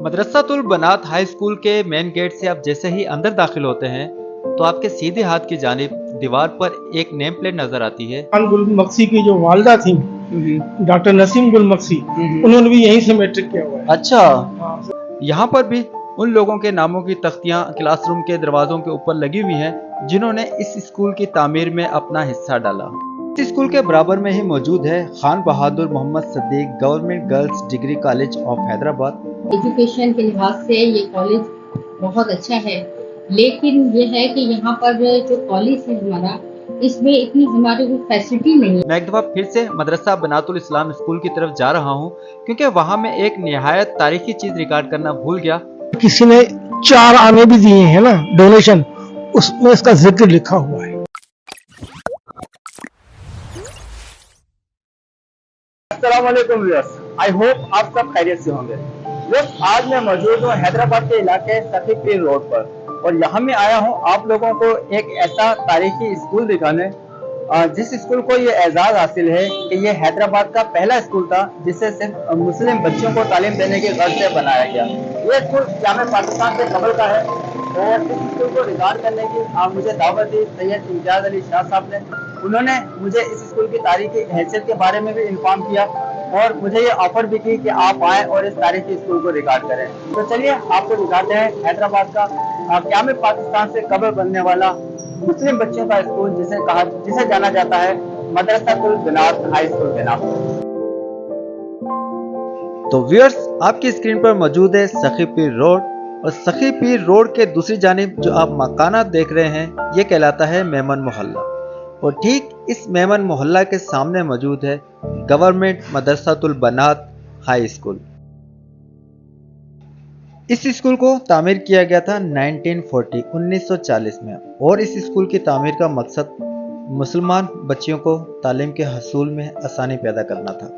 मदरसातुल बनात high school के main gate से आप जैसे ही अंदर दाखिल होते हैं तो आपके सीधे हाथ की जानिब दीवार पर एक नेम प्लेट नजर आती है। गुल मक्सी की जो वालदा थी डॉक्टर नसीम गुल मक्सी, उन्होंने भी यहीं से मैट्रिक किया हुआ है। अच्छा, हाँ। यहाँ पर भी उन लोगों के नामों की तख्तियाँ क्लासरूम के दरवाजों के ऊपर लगी हुई हैं जिन्होंने इस स्कूल की तामीर में अपना हिस्सा डाला। इस स्कूल के बराबर में ही मौजूद है Khan Bahadur Mohammad Sadiq government girls degree college of Hyderabad. Education के लिहाज से ये कॉलेज बहुत अच्छा है, लेकिन ये है कि यहाँ पर जो कॉलेज है हमारा, इसमें इतनी हमारे को फैसिलिटी नहीं है। मैं एक दफा फिर से मदरसा बनातुल इस्लाम स्कूल की तरफ जा रहा हूँ क्योंकि वहाँ मैं एक निहायत तारीखी चीज रिकॉर्ड करना भूल गया। किसी ने 4 आने भी दिए हैं ना डोनेशन, उसमें इसका जिक्र लिखा हुआ है। अस्सलाम वालेकुम व्यूअर्स, आई होप आप सब खैरियत से होंगे। व्यूअर्स, आज मैं मौजूद हूँ हैदराबाद के इलाके सखी पीर रोड पर और यहाँ मैं आया हूँ आप लोगों को एक ऐसा तारीखी स्कूल दिखाने जिस स्कूल को ये एजाज हासिल है कि ये हैदराबाद का पहला स्कूल था जिसे सिर्फ मुस्लिम बच्चों को तालीम देने के गर्ज से बनाया गया। ये स्कूल जामे पाकिस्तान के कबल का है और इस स्कूल को रिकॉर्ड करने की मुझे दावत दी सैयद इम्तियाज अली शाह साहब ने। उन्होंने मुझे इस स्कूल की तारीखी हैसियत के बारे में भी इन्फॉर्म किया और मुझे ये ऑफर भी की कि आप आएँ और इस तारीखी स्कूल को रिकॉर्ड करें। तो चलिए आपको दिखाते हैं हैदराबाद का क़याम पाकिस्तान से कबल बनने वाला मुस्लिम बच्चों का स्कूल जिसे जाना जाता है मदरसातुल बनात हाई स्कूल के नाम से। तो व्यूअर्स, आपकी स्क्रीन पर मौजूद है सखी पीर रोड और सखी पीर रोड के दूसरी जानिब जो आप मकानात देख रहे हैं ये कहलाता है मेमन मोहल्ला और ठीक इस मेमन मोहल्ला के सामने मौजूद है गवर्नमेंट मदरसातुल बनात हाई स्कूल। इस स्कूल को तामीर किया गया था 1940 में और इस स्कूल की तामीर का मकसद मुसलमान बच्चियों को तालीम के हसूल में आसानी पैदा करना था।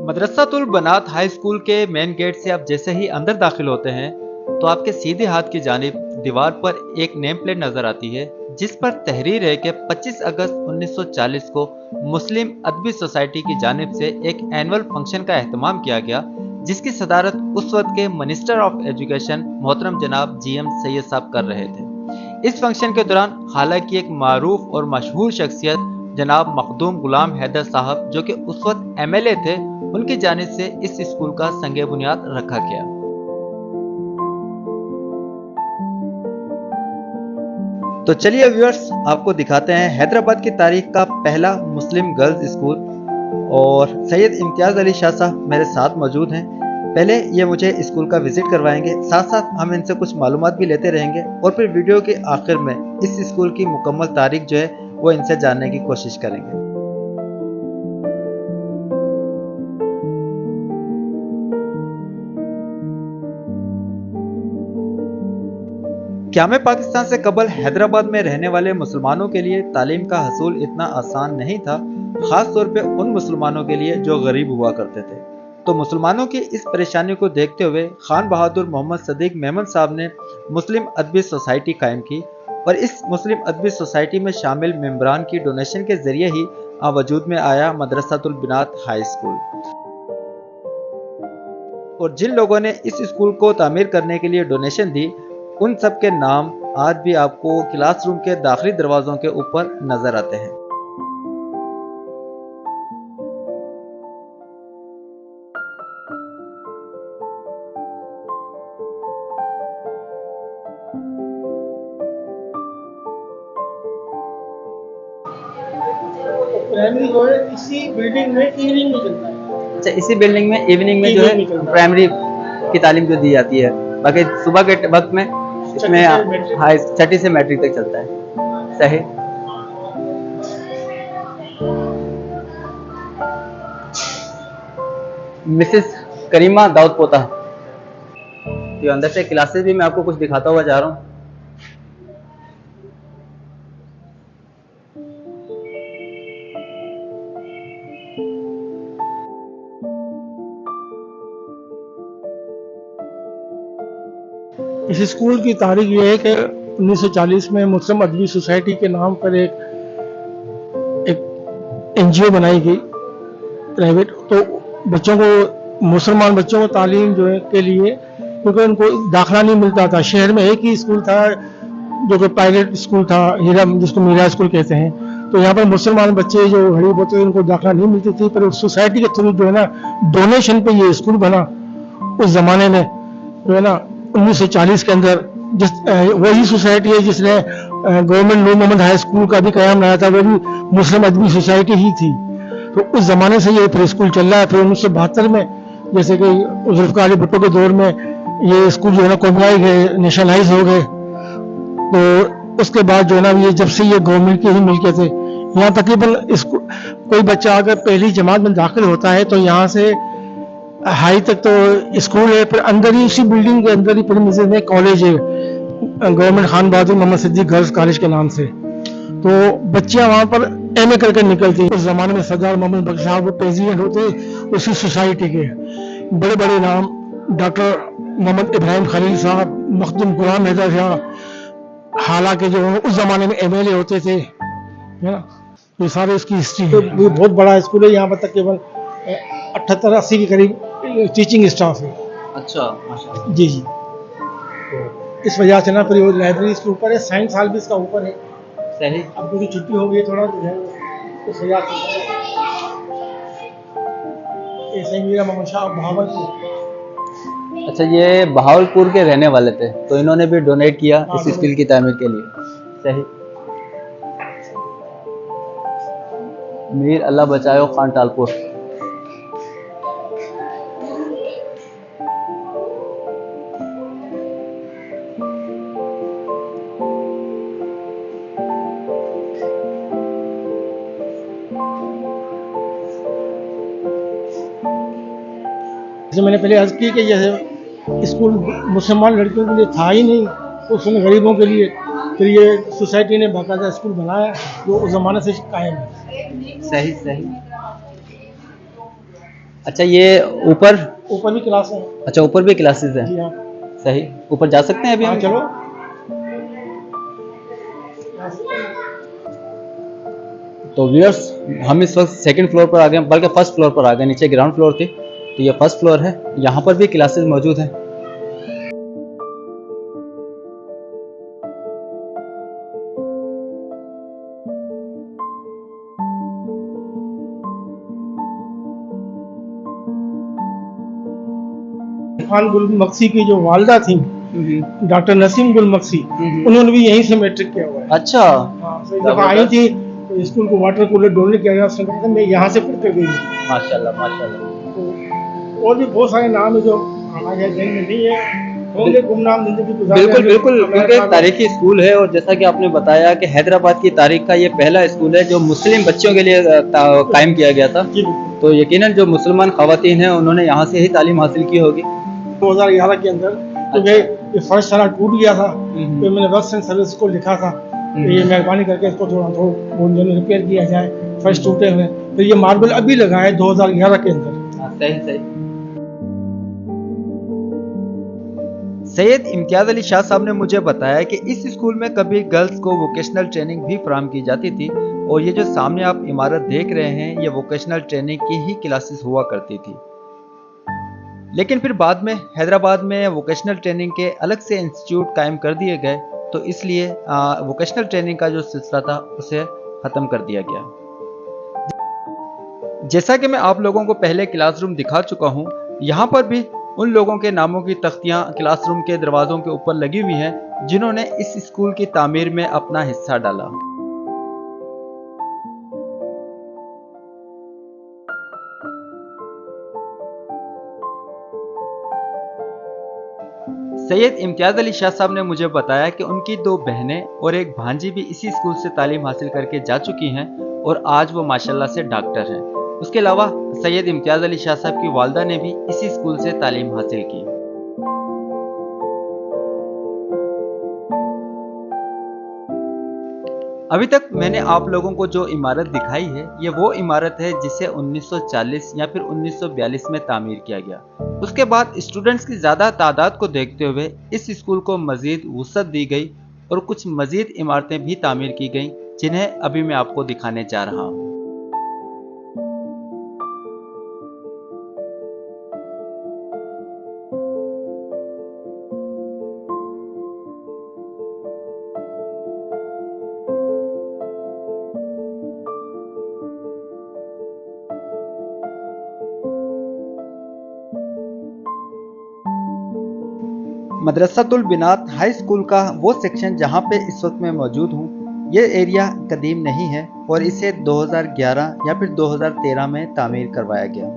मदरसातुल बनात हाई स्कूल के मेन गेट से आप जैसे ही अंदर दाखिल होते हैं तो आपके सीधे हाथ की जानिब दीवार पर एक नेम प्लेट नजर आती है जिस पर तहरीर है कि 25 अगस्त 1940 को मुस्लिम अदबी सोसाइटी की जानिब से एक एनुअल फंक्शन का एहतमाम किया गया जिसकी सदारत उस वक्त के मिनिस्टर ऑफ एजुकेशन मोहतरम जनाब GM सैयद साहब कर रहे थे। इस फंक्शन के दौरान हालांकि एक मारूफ और मशहूर शख्सियत जनाब मखदूम गुलाम हैदर साहब जो कि उस वक्त MLA थे, उनकी जानिब से इस स्कूल का संगे बुनियाद रखा गया। तो चलिए व्यूअर्स, आपको दिखाते हैं हैदराबाद की तारीख का पहला मुस्लिम गर्ल्स स्कूल और सैयद इम्तियाज अली शाह साहब मेरे साथ मौजूद हैं। पहले ये मुझे स्कूल का विजिट करवाएंगे, साथ साथ हम इनसे कुछ मालूमात भी लेते रहेंगे और फिर वीडियो के आखिर में इस स्कूल की मुकम्मल तारीख जो है वो इनसे जानने की कोशिश करेंगे। क़याम पाकिस्तान से कबल हैदराबाद में रहने वाले मुसलमानों के लिए तालीम का हसूल इतना आसान नहीं था, खास तौर पे उन मुसलमानों के लिए जो गरीब हुआ करते थे। तो मुसलमानों की इस परेशानी को देखते हुए खान बहादुर मोहम्मद सदीक मेमन साहब ने मुस्लिम अदबी सोसाइटी कायम की और इस मुस्लिम अदबी सोसाइटी में शामिल मेंबरान की डोनेशन के जरिए ही वजूद में आया मदरसातुल बनात हाई स्कूल। और जिन लोगों ने इस स्कूल को तामीर करने के लिए डोनेशन दी उन सब के नाम आज भी आपको क्लासरूम के दाखिली दरवाजों के ऊपर नजर आते हैं। प्राइमरी जो है इसी बिल्डिंग में इवनिंग में चलता है। अच्छा, इसी बिल्डिंग में इवनिंग में जो है प्राइमरी की तालीम जो दी जाती है, बाकी सुबह के वक्त में इसमें हाँ छठी से मैट्रिक तक चलता है। सही। मिसेस करीमा दाऊद पोता, तो अंदर से क्लासेस भी मैं आपको कुछ दिखाता हुआ जा रहा हूँ। इस स्कूल की तारीख ये है कि 1940 में मुस्लिम अदबी सोसाइटी के नाम पर एक NGO बनाई गई प्राइवेट, तो बच्चों को मुसलमान बच्चों को तालीम जो है के लिए, क्योंकि उनको दाखिला नहीं मिलता था। शहर में एक ही स्कूल था जो कि प्राइवेट स्कूल था, हीरा, जिसको मीरा स्कूल कहते हैं। तो यहाँ पर मुसलमान बच्चे जो गरीब होते थे उनको दाखिला नहीं मिलती थी, पर सोसाइटी के थ्रू जो है ना डोनेशन पे ये स्कूल बना। उस जमाने में जो है ना 1940 के अंदर वही सोसाइटी है जिसने गवर्नमेंट नूर मोहम्मद हाई स्कूल का भी कयाम लाया था, वो भी मुस्लिम अदबी सोसाइटी ही थी। तो उस जमाने से ये फिर स्कूल चल रहा है। फिर 1972 में जैसे कि जुल्फ़िकार अली भुट्टो के दौर में ये स्कूल जो है ना कॉमनाइज गए, नेशनलाइज हो गए। तो उसके बाद जो है ना ये जब से ये गवर्नमेंट की ही मिल्कियत है। यहाँ तकरीबन कोई बच्चा अगर पहली जमात में दाखिल होता है तो यहाँ से हाई तक तो स्कूल है, फिर अंदर ही उसी बिल्डिंग के अंदर ही प्रीमिसेस में कॉलेज है, government Khan Bahadur Mohammad Siddique girls college के नाम से। तो बच्चियां वहां पर एमए करके निकलती। उस जमाने में सरदार मोहम्मद बख्श साहब वो प्रेसिडेंट होते उसी सोसाइटी के। बड़े बड़े नाम डॉक्टर मोहम्मद इब्राहिम खलील साहब, मखदूम गुलाम हैदर शाह, हालांकि जो उस जमाने में एमएलए होते थे, है ना। ये सारे इसकी हिस्ट्री है। ये बहुत बड़ा स्कूल है। यहाँ पर तकरीबन 78-80 के करीब टीचिंग स्टाफ है। अच्छा, माशाल्लाह। जी जी। तो इस वजह से ना फिर वो लाइब्रेरी इसके ऊपर है, साइंस हॉल भी इसका ऊपर है। सही। अब क्योंकि छुट्टी हो गई है थोड़ा जो है इस वजह से ऐसे ही मेरा मोहम्मद शाह बहावलपुर। अच्छा, ये बहावलपुर के रहने वाले थे, तो इन्होंने भी डोनेट किया इस स्कूल की तामीर के लिए। सही। मीर अल्लाह बचाओ खान टालपुर। जैसे मैंने पहले अर्ज की कि जैसे स्कूल मुसलमान लड़कियों के लिए था ही नहीं, उसमें गरीबों के लिए फिर ये सोसाइटी ने बाकायदा स्कूल बनाया जो उस ज़माने से कायम है। सही सही। अच्छा, ये ऊपर भी क्लास है। अच्छा, ऊपर भी क्लासेस हैं। जी हाँ। सही। ऊपर जा सकते हैं अभी हाँ, हम? चलो। तो व्यूअर्स, हम इस वक्त सेकंड फ्लोर पर आ गए, बल्कि फर्स्ट फ्लोर पर आ गए। नीचे ग्राउंड फ्लोर थी, तो ये फर्स्ट फ्लोर है। यहाँ पर भी क्लासेस मौजूद हैं। खान गुल मक्सी की जो वालदा थी डॉक्टर नसीम गुल मक्सी, उन्होंने भी यहीं से मैट्रिक किया हुआ है। अच्छा। हाँ, तो जब आई थी तो स्कूल को वाटर कूलर डोनेट किया गया, उसने कहा मैं यहाँ से पढ़ कर गई। माशाल्लाह माशाल्लाह। तो और भी बहुत सारे नाम है जो हमारे जहन में नहीं है, होंगे गुमनाम जिंदगी गुजारे। बिल्कुल बिल्कुल, क्योंकि तारीखी स्कूल है और जैसा कि आपने बताया कि हैदराबाद की तारीख का ये पहला स्कूल है जो मुस्लिम बच्चों के लिए कायम किया गया था। तो यकीनन जो मुसलमान खवातीन हैं उन्होंने यहाँ से ही तालीम हासिल की होगी। 2011 के अंदर क्योंकि ये फर्स्ट सारा टूट गया था, तो मैंने वर्क्स एंड सर्विस को लिखा था तो ये मेहरबानी करके इसको थोड़ा रिपेयर किया जाए, फर्स्ट टूटे हुए। तो ये मार्बल अभी लगा है 2011 के अंदर। सही सही। सैयद इम्तियाज अली शाह साहब ने मुझे बताया कि इस स्कूल में कभी गर्ल्स को वोकेशनल ट्रेनिंग भी फराहम की जाती थी, और ये जो सामने आप इमारत देख रहे हैं ये वोकेशनल ट्रेनिंग की ही क्लासेस हुआ करती थी। लेकिन फिर बाद में हैदराबाद में वोकेशनल ट्रेनिंग के अलग से इंस्टीट्यूट कायम कर दिए गए, तो इसलिए वोकेशनल ट्रेनिंग का जो सिलसिला था उसे ख़त्म कर दिया गया। जैसा कि मैं आप लोगों को पहले क्लासरूम दिखा चुका हूँ, यहाँ पर भी उन लोगों के नामों की तख्तियाँ क्लासरूम के दरवाज़ों के ऊपर लगी हुई हैं जिन्होंने इस स्कूल की तामीर में अपना हिस्सा डाला। सैयद इम्तियाज अली शाह साहब ने मुझे बताया कि उनकी 2 बहनें और एक भांजी भी इसी स्कूल से तालीम हासिल करके जा चुकी हैं और आज वो माशाल्लाह से डॉक्टर हैं। उसके अलावा सैयद इम्तियाज अली शाह साहब की वालदा ने भी इसी स्कूल से तालीम हासिल की। अभी तक मैंने आप लोगों को जो इमारत दिखाई है ये वो इमारत है जिसे 1940 या फिर 1942 में तामीर किया गया। उसके बाद स्टूडेंट्स की ज़्यादा तादाद को देखते हुए इस स्कूल को मज़ीद वुसअत दी गई और कुछ मज़ीद इमारतें भी तामीर की गईं जिन्हें अभी मैं आपको दिखाने जा रहा हूँ। मदरसातुल बिनात हाई स्कूल का वो सेक्शन जहाँ पे इस वक्त मैं मौजूद हूँ, ये एरिया कदीम नहीं है और इसे 2011 या फिर 2013 में तामीर करवाया गया।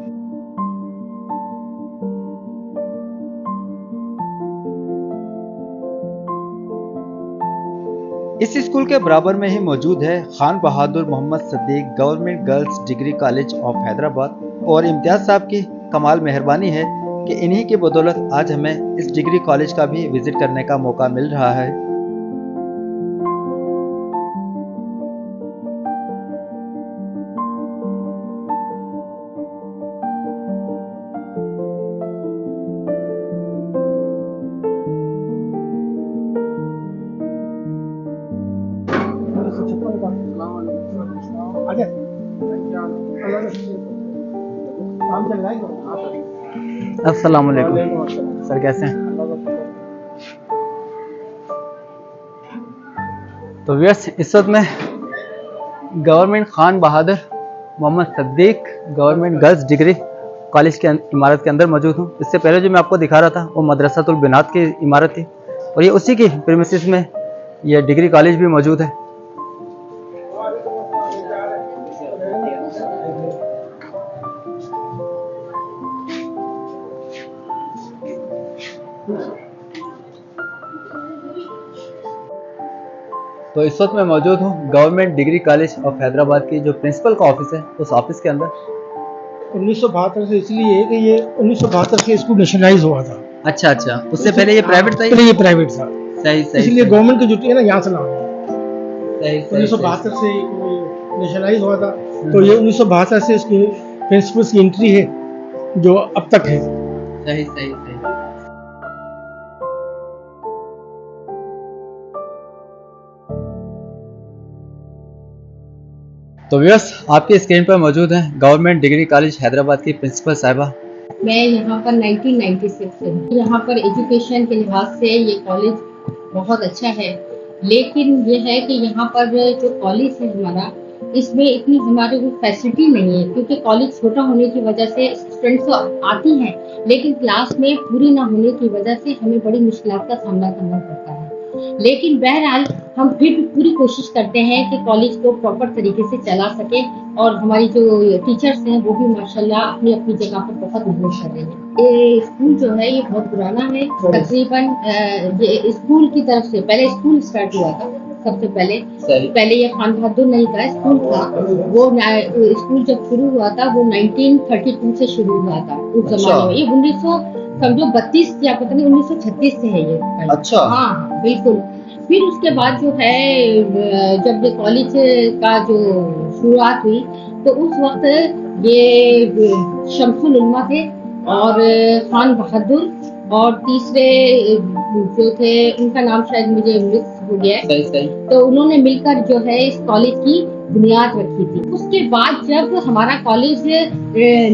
इस स्कूल के बराबर में ही मौजूद है Khan Bahadur Mohammad Saddiq government girls degree college of Hyderabad. और इम्तियाज साहब की कमाल मेहरबानी है कि इन्हीं की बदौलत आज हमें इस डिग्री कॉलेज का भी विजिट करने का मौका मिल रहा है। अस्सलाम वालेकुम सर, कैसे हैं? तो व्यस इस वक्त मैं government Khan Bahadur Mohammad Saddiq government girls degree college के इमारत के अंदर मौजूद हूँ। इससे पहले जो मैं आपको दिखा रहा था वो मदरसातुल बिनात की इमारत थी और ये उसी की प्रीमिसेस में ये डिग्री कॉलेज भी मौजूद है। तो इस वक्त मैं मौजूद हूँ government degree college of Hyderabad की जो प्रिंसिपल का ऑफिस है, उस ऑफिस के अंदर। 1972 से इसलिए है कि ये 1972 से स्कूल नेशनलाइज हुआ था। अच्छा अच्छा, उससे पहले ये प्राइवेट था? पहले ये प्राइवेट था। सही सही, इसलिए गवर्नमेंट की ड्यूटी है ना, यहाँ से नाम है। सही 1972 से नेशनलाइज हुआ था, तो ये 1972 से इसके प्रिंसिपल्स की एंट्री है जो अब तक है। सही सही सही। तो व्यूअर्स, आपकी स्क्रीन पर मौजूद है गवर्नमेंट डिग्री कॉलेज हैदराबाद की प्रिंसिपल साहिबा। मैं यहाँ पर 1996 से हूँ। यहाँ पर एजुकेशन के लिहाज से ये कॉलेज बहुत अच्छा है, लेकिन ये है कि यहाँ पर जो कॉलेज है हमारा, इसमें इतनी हमारे को फैसिलिटी नहीं है, क्योंकि कॉलेज छोटा होने की वजह से स्टूडेंट्स तो आती हैं, लेकिन क्लास में पूरी ना होने की वजह से हमें बड़ी मुश्किलात का सामना करना पड़ता है। लेकिन बहरहाल हम फिर भी पूरी कोशिश करते हैं कि कॉलेज को प्रॉपर तरीके से चला सके, और हमारी जो टीचर्स हैं वो भी माशाल्लाह अपनी अपनी जगह पर बहुत मेहनत कर रहे हैं। ये स्कूल जो है ये बहुत पुराना है, तकरीबन ये स्कूल की तरफ से पहले स्कूल स्टार्ट हुआ था। सबसे पहले ये खान बहादुर नहीं का स्कूल था, वो स्कूल जब शुरू हुआ था वो 1932 से शुरू हुआ था उस जमाने में। ये 1932 या पता नहीं 1936 से है ये। अच्छा, हाँ बिल्कुल। फिर उसके बाद जो है जब ये कॉलेज का जो शुरुआत हुई तो उस वक्त ये शमसुल उलमा थे और खान बहादुर और तीसरे जो थे उनका नाम शायद मुझे मिक्स हो गया है, तो उन्होंने मिलकर जो है इस कॉलेज की बुनियाद रखी थी। उसके बाद जब हमारा कॉलेज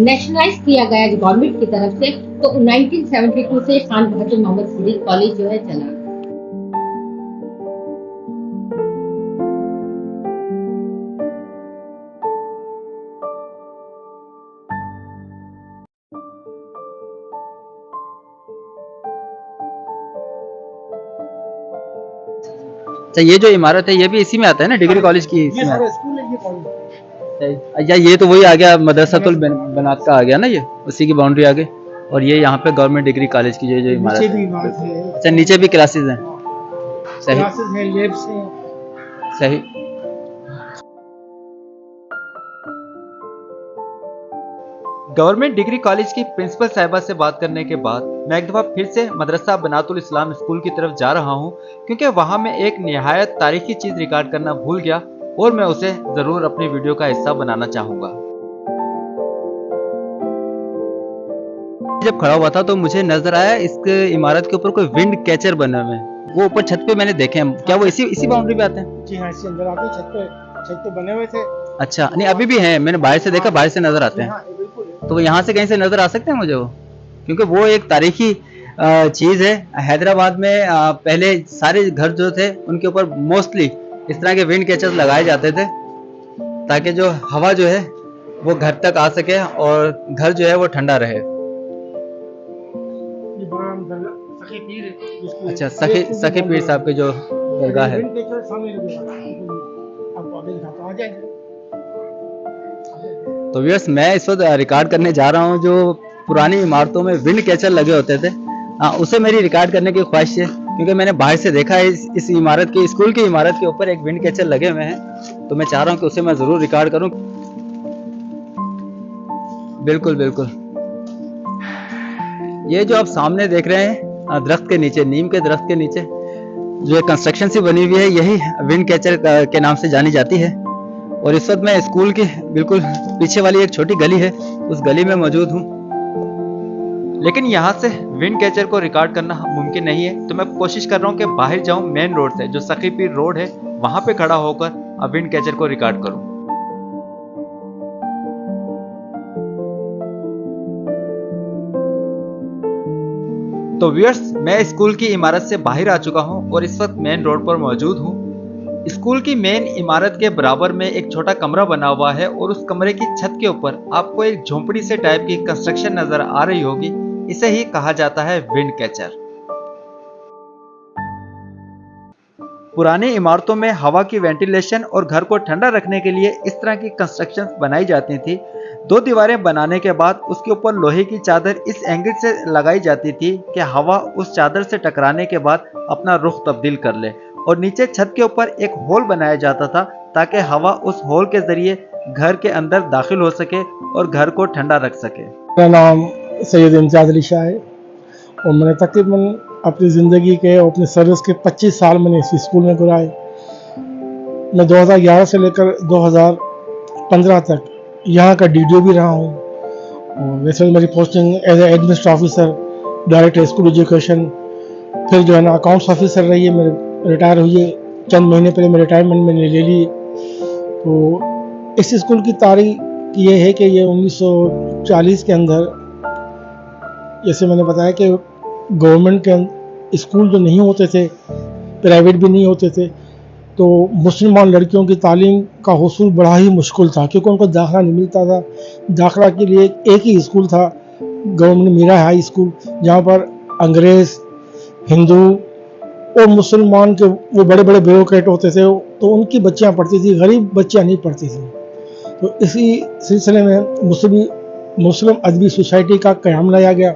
नेशनलाइज किया गया गवर्नमेंट की तरफ से, तो 1972 से खान बहादुर मोहम्मद सद्दीक कॉलेज जो है चला। अच्छा, ये जो इमारत है ये भी इसी में आता है ना, डिग्री कॉलेज की? ये सारा स्कूल है, ये कॉलेज। या ये तो वही आ गया मदरसातुल बिनात का आ गया ना, ये उसी की बाउंड्री आ गई। और ये यहाँ पे गवर्नमेंट डिग्री कॉलेज की जो इमारत है। अच्छा, नीचे भी क्लासेस हैं? सही, क्लासेस हैं, लैब्स हैं। सही। गवर्नमेंट डिग्री कॉलेज की प्रिंसिपल साहिबा से बात करने के बाद मैं एक दफ़ा फिर से मदरसा बनातुल इस्लाम स्कूल की तरफ जा रहा हूं, क्योंकि वहां मैं एक निहायत तारीखी चीज़ रिकॉर्ड करना भूल गया और मैं उसे ज़रूर अपनी वीडियो का हिस्सा बनाना चाहूँगा। जब खड़ा हुआ था तो मुझे नजर आया इस इमारत के ऊपर कोई विंड कैचर बने हुए हैं, वो ऊपर छत पे मैंने देखे हैं। क्या वो इसी बाउंड्री पे आते हैं? जी हाँ, इसी अंदर आते हैं, छत पे बने हुए थे। अच्छा, नहीं अभी भी हैं? मैंने बाहर से देखा, बाहर से नजर आते हैं। तो वो यहाँ से कहीं से नजर आ सकते हैं मुझे वो, क्योंकि वो एक तारीखी चीज़ है। हैदराबाद में पहले सारे घर जो थे उनके ऊपर मोस्टली इस तरह के विंड कैचर्स लगाए जाते थे, ताकि जो हवा जो है वो घर तक आ सके और घर जो है वो ठंडा रहे। अच्छा, सखी पीर साहब के जो दरगाह है। तो व्यूअर्स, मैं इस वक्त रिकॉर्ड करने जा रहा हूँ जो पुरानी इमारतों में विंड कैचर लगे होते थे, उसे मेरी रिकॉर्ड करने की ख्वाहिश है, क्योंकि मैंने बाहर से देखा है इस इमारत के, स्कूल की इमारत के ऊपर एक विंड कैचर लगे हुए हैं, तो मैं चाह रहा हूँ कि उसे मैं जरूर रिकॉर्ड करूँ। बिल्कुल बिल्कुल, ये जो आप सामने देख रहे हैं दरख्त के नीचे, नीम के दरख्त के नीचे जो एक कंस्ट्रक्शन सी बनी हुई है, यही विंड कैचर के नाम से जानी जाती है। और इस वक्त मैं स्कूल की बिल्कुल पीछे वाली एक छोटी गली है, उस गली में मौजूद हूँ। लेकिन यहाँ से विंड कैचर को रिकॉर्ड करना मुमकिन नहीं है, तो मैं कोशिश कर रहा हूँ कि बाहर जाऊँ, मेन रोड से जो सखी पीर रोड है वहां पे खड़ा होकर अब विंड कैचर को रिकॉर्ड करूँ। तो व्यूअर्स, मैं स्कूल की इमारत से बाहर आ चुका हूं और इस वक्त मेन रोड पर मौजूद हूं। स्कूल की मेन इमारत के बराबर में एक छोटा कमरा बना हुआ है और उस कमरे की छत के ऊपर आपको एक झोंपड़ी से टाइप की कंस्ट्रक्शन नजर आ रही होगी, इसे ही कहा जाता है विंड कैचर। पुरानी इमारतों में हवा की वेंटिलेशन और घर को ठंडा रखने के लिए इस तरह की कंस्ट्रक्शंस बनाई जाती थी। 2 दीवारें बनाने के बाद उसके ऊपर लोहे की चादर इस एंगल से लगाई जाती थी कि हवा उस चादर से टकराने के बाद अपना रुख तब्दील कर ले, और नीचे छत के ऊपर एक होल बनाया जाता था ताकि हवा उस होल के जरिए घर के अंदर दाखिल हो सके और घर को ठंडा रख सके। मेरा नाम सैयद इम्तियाज अली शाह है और मैंने तकरीबन अपनी ज़िंदगी के और अपने सर्विस के 25 साल मैंने इसी स्कूल में गुजारे। मैं 2011 से लेकर 2015 तक यहाँ का DDO भी रहा हूँ, और वैसे मेरी posting as a administrative officer, director school education, फिर जो है ना अकाउंट्स ऑफिसर रही है। मेरे रिटायर हुई है, चंद महीने पहले मैं रिटायरमेंट मैंने ले ली। तो इस स्कूल की तारीख ये है कि ये 1940 के अंदर, जैसे मैंने बताया कि गवर्नमेंट के स्कूल जो नहीं होते थे, प्राइवेट भी नहीं होते थे, तो मुसलमान लड़कियों की तालीम का हुसूल बड़ा ही मुश्किल था, क्योंकि उनको दाखिला नहीं मिलता था। दाखिला के लिए एक ही स्कूल था, गवर्नमेंट मीरा हाई स्कूल, जहाँ पर अंग्रेज़, हिंदू और मुसलमान के वो बड़े बड़े ब्यूरोक्रेट होते थे, तो उनकी बच्चियाँ पढ़ती थी, गरीब बच्चियाँ नहीं पढ़ती थी। तो इसी सिलसिले में मुस्लिम अदबी सोसाइटी का क़याम लाया गया।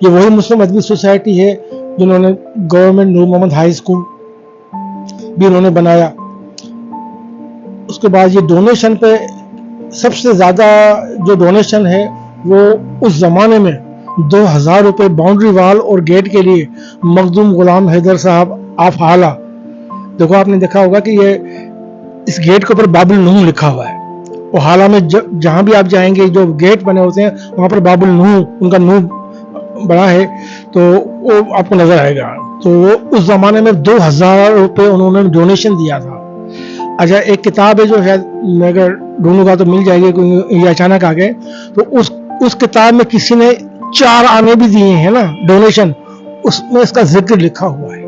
ये वही मुस्लिम अदबी सोसाइटी है जिन्होंने गवर्नमेंट नूर मोहम्मद हाई स्कूल भी उन्होंने बनाया। उसके बाद ये डोनेशन पे सबसे ज़्यादा जो डोनेशन है वो उस ज़माने में 2000 रुपये बाउंड्री वाल और गेट के लिए मखदूम गुलाम हैदर साहब ऑफ हाला। देखो, आपने देखा होगा कि ये इस गेट के ऊपर बाबुल नूह लिखा हुआ है, और हाला में जहाँ भी आप जाएंगे जो गेट बने होते हैं वहाँ पर बाबुल नूह, उनका नूह बड़ा है, तो वो आपको नजर आएगा। तो उस जमाने में 2000 रुपये उन्होंने डोनेशन दिया था। अच्छा, एक किताब है जो शायद मैं अगर ढूंढूंगा तो मिल जाएगी, क्योंकि ये अचानक आ गए, तो उस किताब में किसी ने 4 आने भी दिए हैं ना डोनेशन, उसमें इसका जिक्र लिखा हुआ है।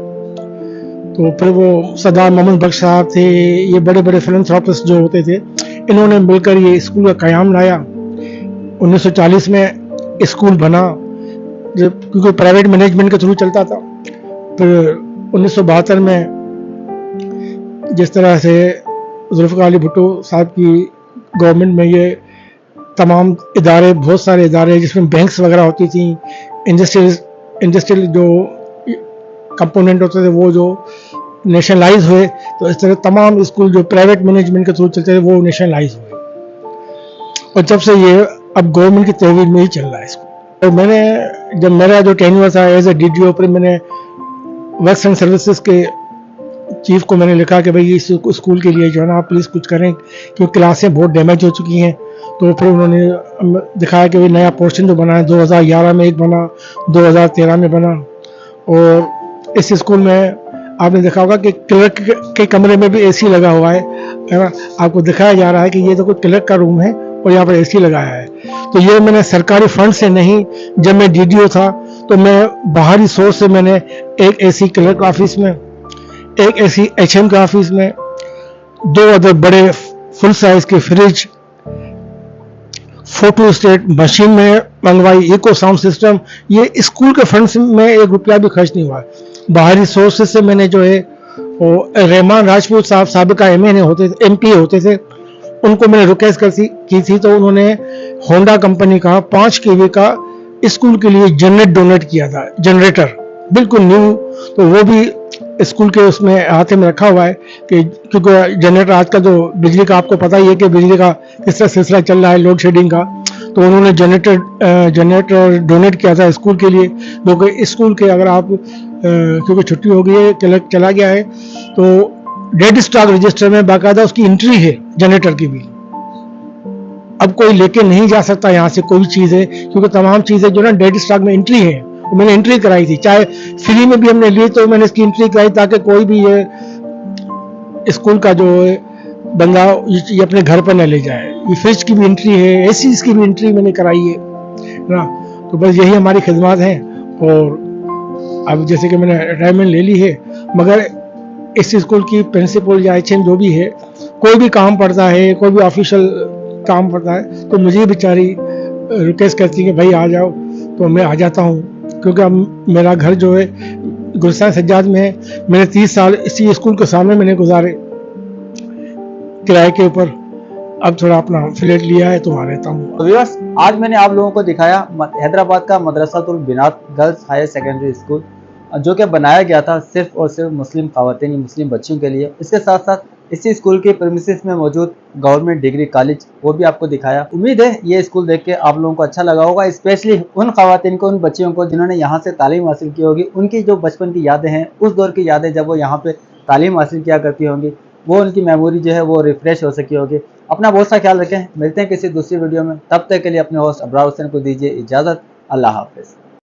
तो फिर वो सरदार मोहम्मद बख्श साहब थे, ये बड़े बड़े फिलैंथ्रोपिस्ट जो होते थे, इन्होंने मिलकर ये स्कूल का क़याम लाया। 1940 में स्कूल बना, क्योंकि प्राइवेट मैनेजमेंट के थ्रू चलता था। फिर 1972 में जिस तरह से जुल्फ़िकार अली भुट्टो साहब की गवर्नमेंट में ये तमाम इदारे, बहुत सारे इदारे जिसमें बैंक्स वगैरह होती थी, इंडस्ट्रियल जो कंपोनेंट होते थे वो जो नेशनलाइज हुए, तो इस तरह तमाम स्कूल जो प्राइवेट मैनेजमेंट के थ्रू चलते थे वो नेशनलाइज हुए, और जब से ये अब गवर्नमेंट की तहवील में ही चल रहा है इसको। तो मैंने जब मेरा जो टेन्योर था एज ए DDO, पर मैंने वर्क्स एंड सर्विसेज के चीफ को मैंने लिखा कि भाई इस स्कूल के लिए जो है ना आप प्लीज़ कुछ करें, क्योंकि क्लासें बहुत डैमेज हो चुकी हैं। तो फिर उन्होंने दिखाया कि भाई नया पोर्शन जो बना है, 2011 में एक बना, 2013 में बना, और इस स्कूल में आपने देखा होगा कि क्लर्क के कमरे में भी AC लगा हुआ है ना। आपको दिखाया जा रहा है कि ये तो कोई क्लर्क का रूम है और यहाँ पर AC लगाया है। तो ये मैंने सरकारी फंड से नहीं, जब मैं DDO था तो मैं बाहरी सोर्स से मैंने एक AC क्लर्क ऑफिस में, एक AC HM के ऑफिस में, 2 अदर बड़े फुल साइज के फ्रिज, फोटो स्टेट मशीन में मंगवाई, इको साउंड सिस्टम, ये स्कूल के फंड में 1 रुपया भी खर्च नहीं हुआ। बाहरी सोर्सेज से मैंने जो है वो रहमान राजपूत साहब साबिका MP होते थे, उनको मैंने रिक्वेस्ट की थी, तो उन्होंने होंडा कंपनी का 5 kV का स्कूल के लिए डोनेट किया था, जनरेटर बिल्कुल न्यू। तो वो भी स्कूल के उसमें हाथे में रखा हुआ है कि क्योंकि जनरेटर आजकल जो बिजली का आपको पता ही है कि बिजली का किस तरह सिलसिला चल रहा है, लोड शेडिंग का, तो उन्होंने जनरेटर डोनेट किया था स्कूल के लिए। क्योंकि स्कूल के अगर आप क्योंकि छुट्टी हो गई है, चला गया है, तो डेड स्टॉक रजिस्टर में बाकायदा उसकी एंट्री है जनरेटर की भी। अब कोई लेके नहीं जा सकता यहाँ से कोई भी चीज़ है, क्योंकि तमाम चीज़ें जो ना डेड स्टॉक में एंट्री है। मैंने एंट्री कराई थी, चाहे फ्री में भी हमने ली, तो मैंने इसकी एंट्री कराई ताकि कोई भी ये स्कूल का जो बंदा ये अपने घर पर न ले जाए। ये फ्रिज की भी एंट्री है, ऐसी इसकी भी एंट्री मैंने कराई है ना। तो बस यही हमारी खिदमत हैं। और अब जैसे कि मैंने रिटायरमेंट ले ली है, मगर इस स्कूल की प्रिंसिपल या HM जो भी है, कोई भी काम पड़ता है, कोई भी ऑफिशियल काम पड़ता है, तो मुझे बेचारी रिक्वेस्ट करती है कि भाई आ जाओ, तो मैं आ जाता हूँ। क्योंकि अब मेरा घर जो है गुलशन सज्जाद में है। मैंने 30 साल इसी स्कूल के सामने मैंने गुजारे किराए के ऊपर। अब थोड़ा अपना फ्लैट लिया है तो वहाँ रहता हूँ। तो व्यूअर्स, आज मैंने आप लोगों को दिखाया हैदराबाद का मदरसातुल बिनात गर्ल्स हायर सेकेंडरी स्कूल, जो कि बनाया गया था सिर्फ और सिर्फ मुस्लिम खवातीन, मुस्लिम बच्चियों के लिए। इसके साथ साथ इसी स्कूल के प्रीमिसेस में मौजूद गवर्नमेंट डिग्री कॉलेज, वो भी आपको दिखाया। उम्मीद है ये स्कूल देख के आप लोगों को अच्छा लगा होगा, स्पेशली उन खवातीन को, उन बच्चियों को जिन्होंने यहाँ से तालीम हासिल की होगी। उनकी जो बचपन की यादें हैं, उस दौर की यादें जब वो यहाँ पे तालीम हासिल किया करती होंगी, वो उनकी मेमोरी जो है वो रिफ्रेश हो सकी होगी। अपना बहुत सा ख्याल रखें, मिलते हैं किसी दूसरी वीडियो में। तब तक के लिए अपने होस्ट अब्रार हुसैन को दीजिए इजाज़त। अल्लाह हाफिज़।